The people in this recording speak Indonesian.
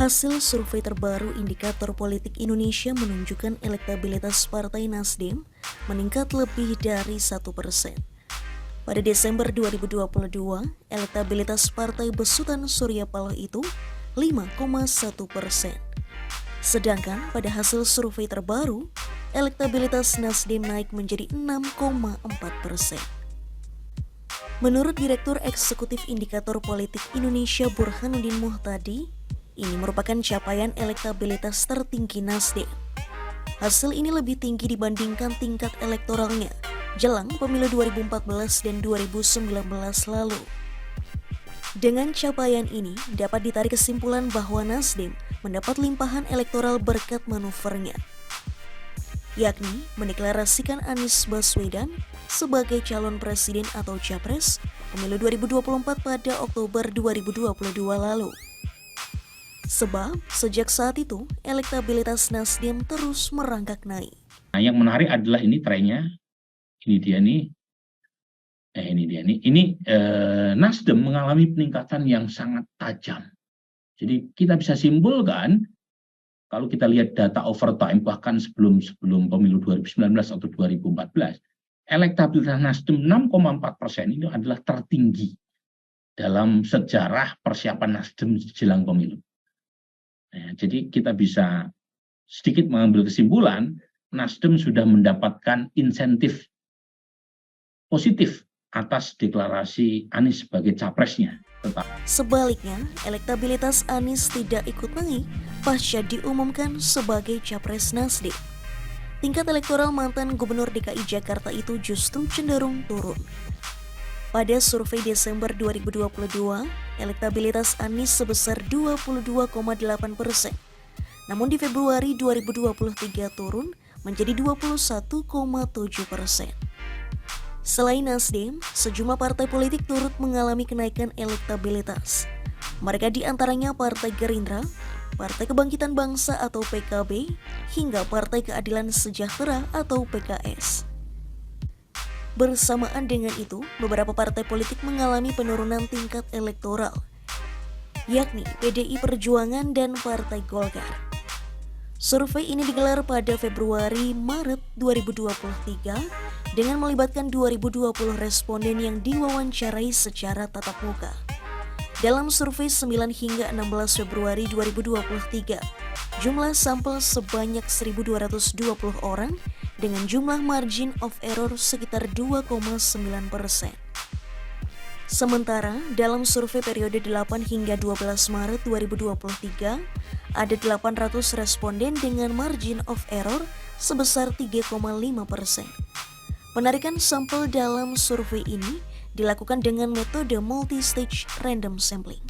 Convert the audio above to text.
Hasil survei terbaru Indikator Politik Indonesia menunjukkan elektabilitas Partai Nasdem meningkat lebih dari 1%. Pada Desember 2022, elektabilitas Partai Besutan Surya Paloh itu 5,1%. Sedangkan pada hasil survei terbaru, elektabilitas Nasdem naik menjadi 6,4%. Menurut Direktur Eksekutif Indikator Politik Indonesia Burhanuddin Muhtadi, ini merupakan capaian elektabilitas tertinggi Nasdem. Hasil ini lebih tinggi dibandingkan tingkat elektoralnya jelang pemilu 2014 dan 2019 lalu. Dengan capaian ini, dapat ditarik kesimpulan bahwa Nasdem mendapat limpahan elektoral berkat manuvernya, yakni mendeklarasikan Anies Baswedan sebagai calon presiden atau capres pemilu 2024 pada Oktober 2022 lalu. Sebab sejak saat itu elektabilitas Nasdem terus merangkak naik. Nah, yang menarik adalah ini trennya, Nasdem mengalami peningkatan yang sangat tajam. Jadi kita bisa simpulkan kalau kita lihat data overtime bahkan sebelum pemilu 2019 atau 2014, elektabilitas Nasdem 6,4% itu adalah tertinggi dalam sejarah persiapan Nasdem jelang pemilu. Nah, jadi kita bisa sedikit mengambil kesimpulan, Nasdem sudah mendapatkan insentif positif atas deklarasi Anies sebagai capresnya. Sebaliknya, elektabilitas Anies tidak ikut naik pasca diumumkan sebagai capres Nasdem. Tingkat elektoral mantan Gubernur DKI Jakarta itu justru cenderung turun. Pada survei Desember 2022, elektabilitas Anies sebesar 22,8%. Namun di Februari 2023 turun menjadi 21,7%. Selain Nasdem, sejumlah partai politik turut mengalami kenaikan elektabilitas. Mereka diantaranya Partai Gerindra, Partai Kebangkitan Bangsa atau PKB, hingga Partai Keadilan Sejahtera atau PKS. Bersamaan dengan itu, beberapa partai politik mengalami penurunan tingkat elektoral, yakni PDI Perjuangan dan Partai Golkar. Survei ini digelar pada Februari-Maret 2023 dengan melibatkan 2020 responden yang diwawancarai secara tatap muka. Dalam survei 9 hingga 16 Februari 2023, jumlah sampel sebanyak 1.220 orang dengan jumlah margin of error sekitar 2,9%. Sementara dalam survei periode 8 hingga 12 Maret 2023, ada 800 responden dengan margin of error sebesar 3,5%. Penarikan sampel dalam survei ini dilakukan dengan metode multi-stage random sampling.